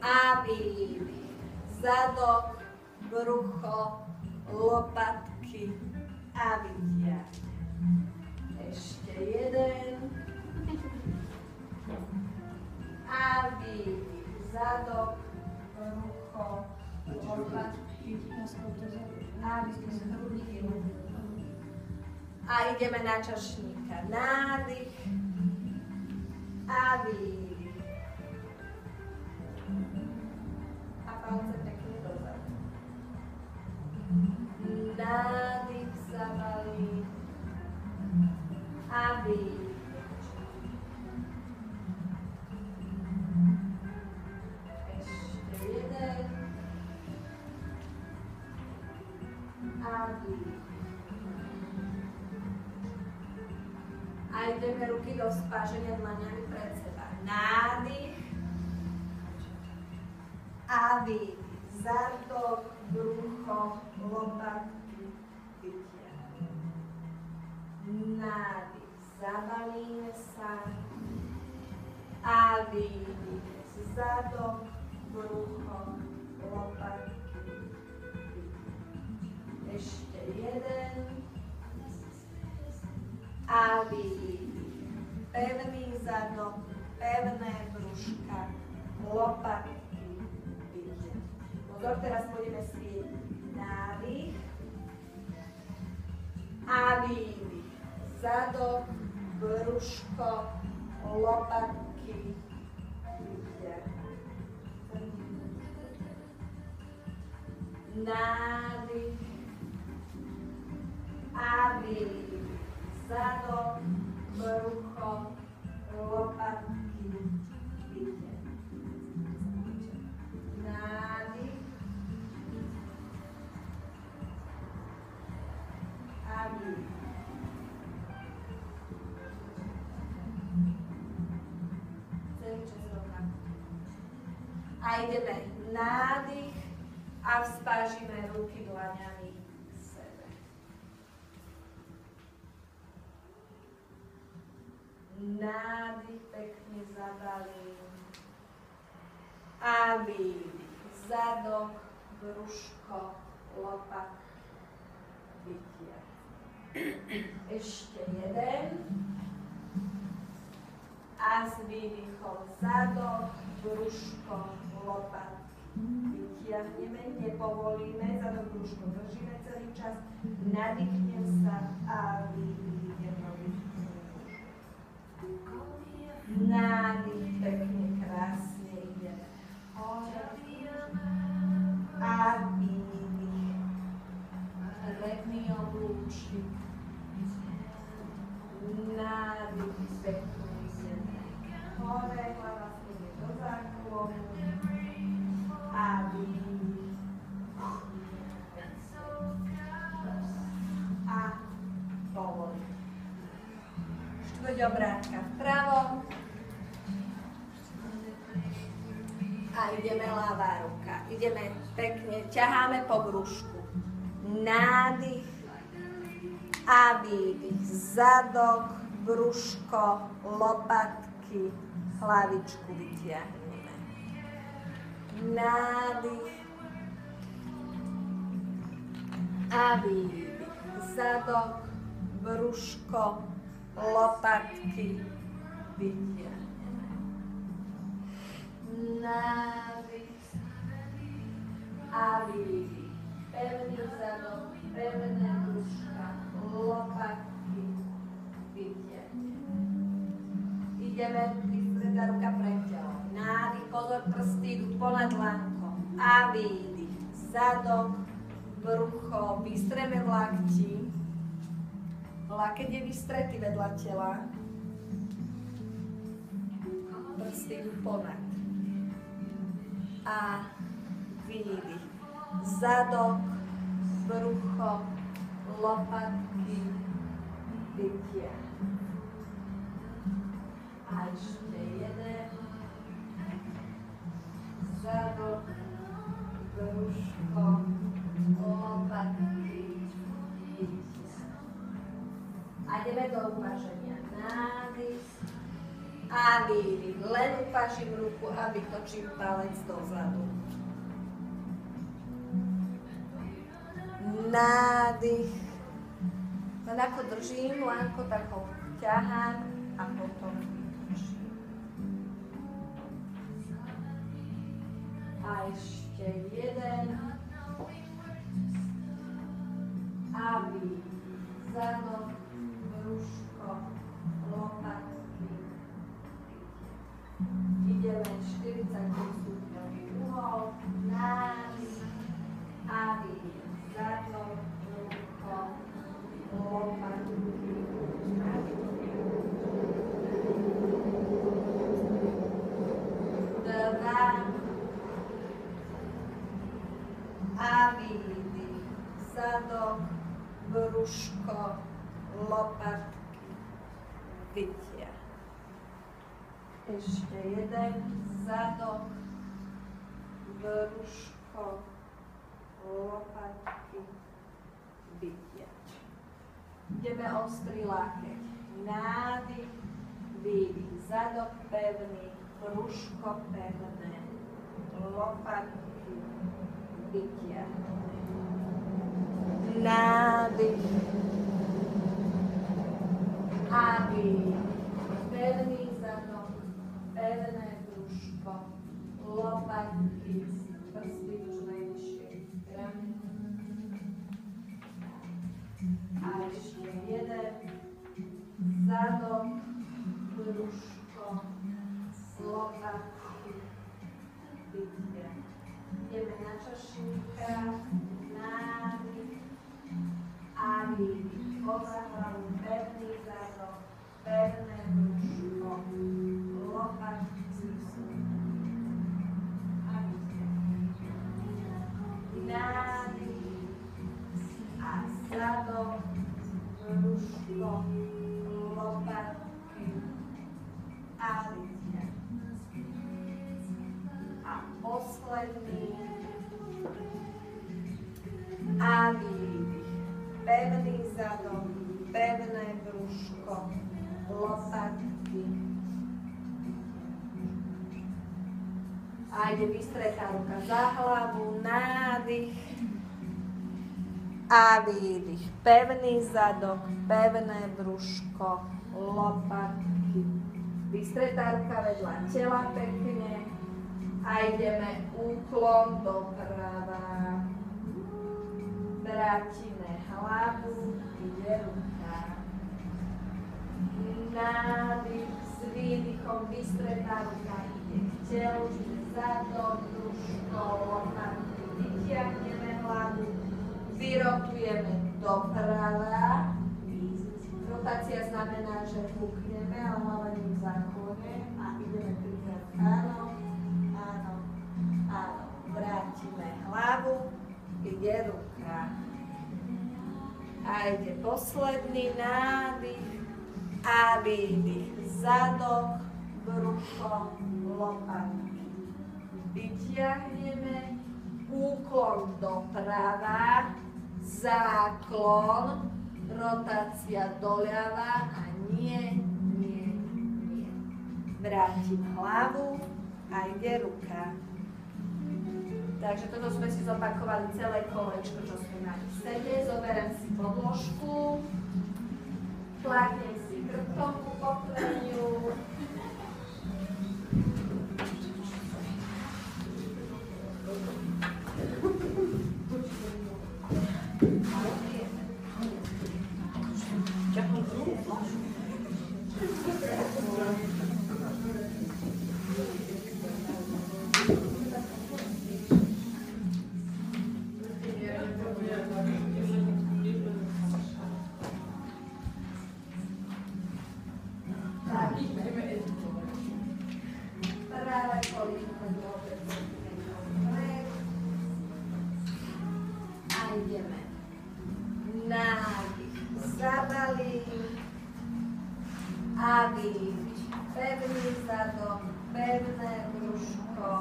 A výdych. Zadok, brucho, lopatky a vytiahne. Ešte jeden. A výdych. Zadok, brucho, lopatky a vytiahne. A ideme na čašníka. Nádych a výdych. A palce pekne dozadu. Nádych zabalí a výdych. Ešte jeden. A výdych. A ideme ruky do spáženia dlaňami pred seba. Nádych a výdych. Zadok, brucho, lopatky, vytiahne. Nádych. Zabalíme sa. A výdych. Zadok, brucho, lopatky, vytiahne. Ešte jeden. A výdych. Pevný zadok, pevné brúška, lopatky, vytiahne. Pozor, teraz pôjdeme svietiť. Nádych a výdych. Zadok, brúško, lopatky, vytiahne. Nádych a výdych. Zadok, brucho, lopatky, vytiahne. Nádych a výdych. Celý čas rovnako. A ideme nádych a vzpážime ruky dlaňami k sebe. Nádych pekne zabalím. A výdych. Zadok, brúško, lopatky, vytiahne. Ešte jeden. A s výdychom zadok, brúško, lopatky. Vytiahneme, nepovolíme, zadok, brúško držíme celý čas. Nadýchnem sa a výdych. Nádych, pekne, krásne ideme. A výdych. Pekný oblúčik. Nádych, pekne ideme. Hore, hlava smerie do záklonu. A výdych. A povolím. Štvrťobrátka vpravo. A ideme ľavá ruka. Ideme pekne, ťaháme po brúšku. Nádych a výdych. Zadok, brúško, lopatky, hlavičku vytiahneme. Nádych a výdych. Zadok, brúško, lopatky, vytiahneme. Nádych a výdych. Pevný zadok, pevné brúška, lopatky, vytiahneme. Ideme, vystretá ruka pred telom. Nádych, pozor, prsty idú ponad dlankom. A výdych. Zadok, brucho, vystreme v lakti. Lakeť je vystretý vedľa tela. Prsty idú ponad. A výdych. Zadok, brucho, lopatky, vytiahne. A ešte jeden. Zadok, bruško, lopatky, vytiahne. A ideme do uvaženia. Nádych a výdych. Len upážim ruku a vytočím palec dozadu. Nádych. Len ako držím lánko, tak ho ťahám a potom vytočím. A ešte jeden. A výdych. Zadok, brúško, lopatky. Ideme 45 stupňový uhol. Nádych. A výdych. Zadok, brúško, lopatky. Dva. A výdych. Zadok, brúško, lopatky, vytiah. Ešte jeden. Zadok, brúško, lopatky, vytiah. Ideme ostrý lakeť. Nádych, výdych. Zadok pevný, brúško pevné, lopatky, vytiah. Nádych a výdych. Pevný zadok, pevné brúško, lopatky, prsty čo najvyššie strany. A ešte jeden. Zadok, brúško, lopatky, vytiah. Ideme na čašníka. Nádych a výdych. Poza hlavu pevný zadok, pevné brúško, lopatky a vytiah. Nádych a zadok, brúško, lopatky a vytiah. A posledný. A výdych. Pevný zadok, pevné brúško, lopatky. A ide vystretá ruka za hlavu, nádych a výdych. Pevný zadok, pevné brúško, lopatky. Vystretá ruka vedľa tela pekne a ideme úklon doprava. Vrátime hlavu, ide ruka. Nádych s výdychom, vystretá ruka ide k telu, čiže zadok, brúško, lopatky. Vytiahneme hlavu, vyrotujeme doprava. Rotácia znamená, že pukneme, ale hlava nie v záklone a ideme trikrát. Áno, áno, áno. Vrátime hlavu, ide ruka. A ide posledný nádych a výdych. Zadok, brúško, lopatky. Vytiahneme, úklon doprava, záklon, rotácia doľava a nie. Vrátim hlavu a ide ruka. Takže toto sme si zopakovali celé kolečko, čo sme mali v sede. Zoberiem si podložku, klaknem si chrbtom ku pokreniu. Pevný zadok, pevné brúško,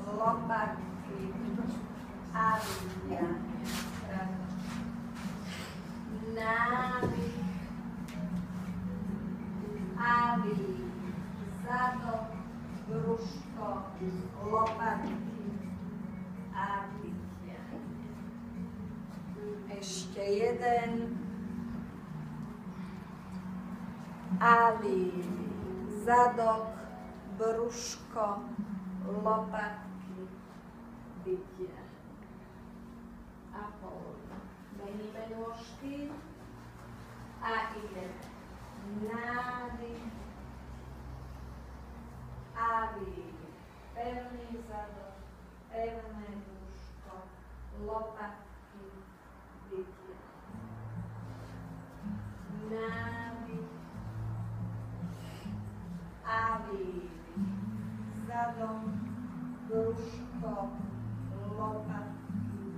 lopatky a vytiah. Nádych a výdych. Zadok, lopatky a vytiahnem. Ešte jeden. A vývih. Zadok, brúško, lopatky, vytiahnem. A pohodne. Meníme nôžky a ideme. Nádych a vývih. Pevný zadok, pevné brúško, lopatky, vytiahnem. Nádych a vývih. Zadok, brúško, lopatky,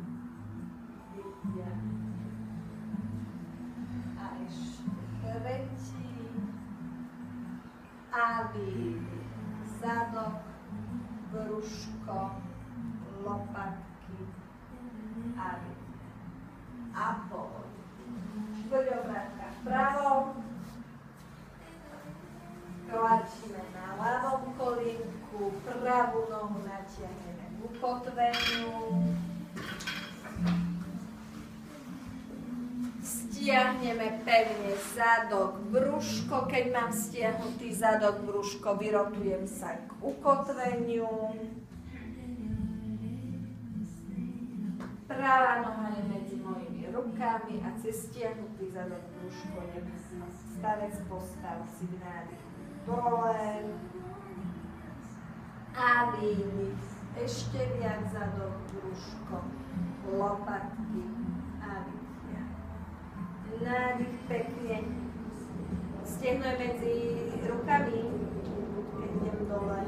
vytiahnem. A ešte tretí. A vývih. Zadok, brúško, lopatky a vývih. A pohodne. Štvrťobrátka vpravo. Tlačíme na ľavom kolínku, pravú nohu natiahneme k ukotveniu. Stiahneme pevne zadok, brúško. Keď mám stiahnutý zadok, brúško, vyrotujem sa k ukotveniu. Pravá noha je medzi mojimi rukami a cez stiahnutý zadok, brúško, stavec postav si v nádychu dole. A vývih. Ešte viac zadok, brúško, lopatky a vývih. Nádych pekne. Stiahno je medzi rukami, keď idem dole.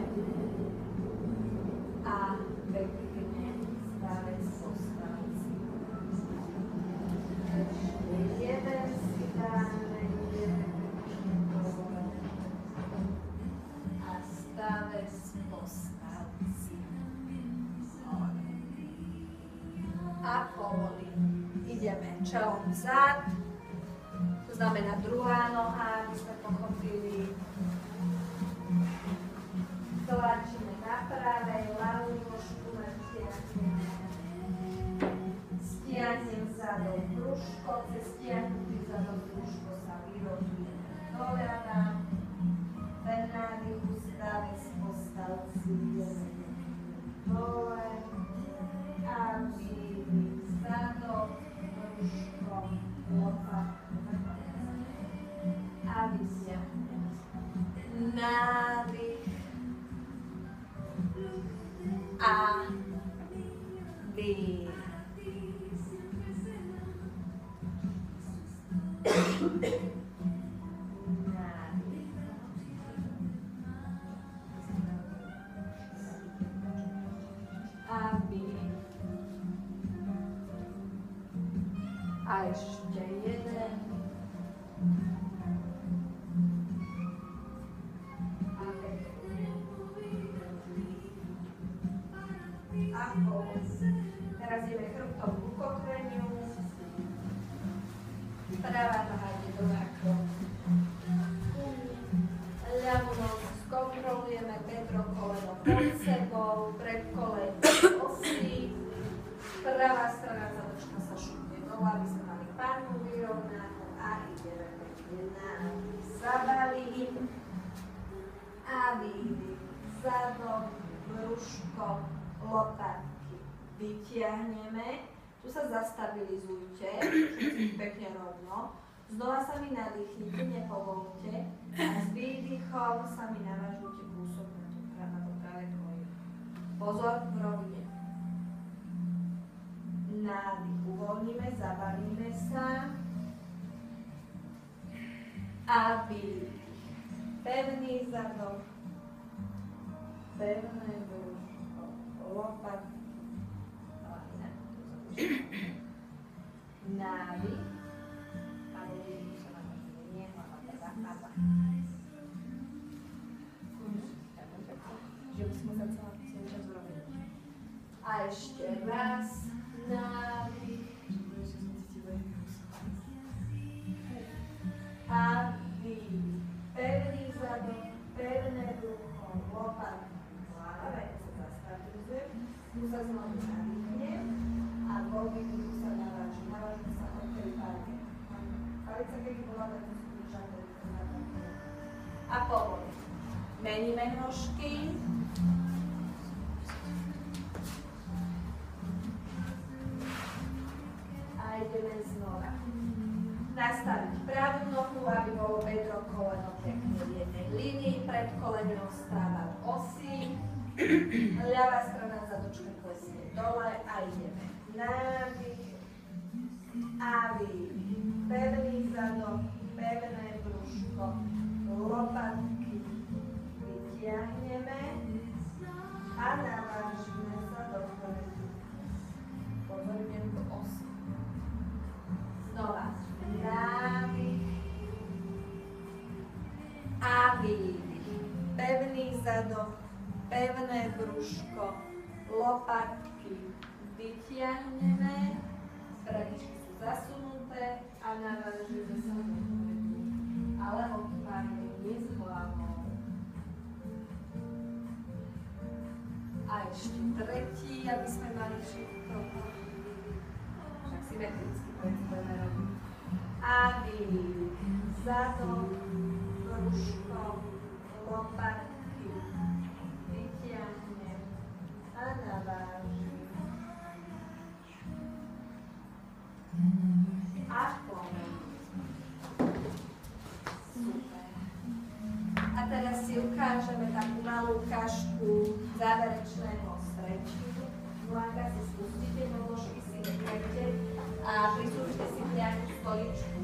A pekne stavec postav si. Ešte jeden si dáme, a stavec postav si. A pohodlí. Ideme čelom vzad. To znamená druhá noha, aby sme pochopili. Tlačíme na pravej, ľavú nožku natiahneme. Stiahnem zadok, brúško, cez stiahnutý zadok, brúško sa vyrotujeme dole a dám. Ten nádych stavec postav si, ideme dole a vývih, zadok, brúško, lopatky. A vytiahnem. Nádych a výdych. Nádych a výdych. A ešte jeden. Teraz ideme chrbtom k ukotveniu. Pravá noha ide do zákroku. Ľavú nohu skontrolujeme, bedro, koleno pod sebou, predkoleno osí. Pravá strana zadočka sa šupne dole, aby sme mali pánu vyrovnanú a ideme pekne na zabalím. A výdych, zadok, brúško, lopatky. Vytiahneme. Tu sa zastabilizujte, všetci pekne rovno. Znova sa mi nadýchnite, nepovolte. A s výdychom sa mi navažujte kúsok na to pravé koleno. Pozor, v rovine. Nádych uvoľníme, zabalíme sa. A výdych. Pevný zadok, pevné brúško, lopatky. Nádych. Ale výdych sa nám nie, hlava teda, hlava. Že musíme sa celý čas urobiť. A ešte raz. Nádych. A výdych. Pevný zadok, pevné brucho, lopatky, hlavec. sa znovu nadýchnem a vo výdychu sa navážim. Navážim sa od tej palice. Palica, keby bola, tak to sú žádne. A povolím. Meníme nožky. A ideme znova. Nastaviť pravú nohu, aby bolo bedro, koleno pekne v jednej línii, pred kolenom stáva v osi, ľavá strana zadočka klesne dole a ideme. Nádych a výdych. Pevný zadok, pevné brúško, lopatky vytiahneme a navážime sa dopredu. Pozorujeme do osy. Znova. Nádych a výdych. Pevný zadok, pevné brúško, lopatky vytiahneme, straničky sú zasunuté a navážime sa dopredu. Ale odpájame s hlavou. A ešte tretí, aby sme mali všetko. Však symetricky budeme robiť. A výdych, zadok, brúško, lopatky, vytiahnem a navážim. A pomeň. Super. A teraz si ukážeme takú malú ukážku záverečného stretchu. Blanka si spustíte, podložky si vyjete a prisúďte si nejakú stoličku.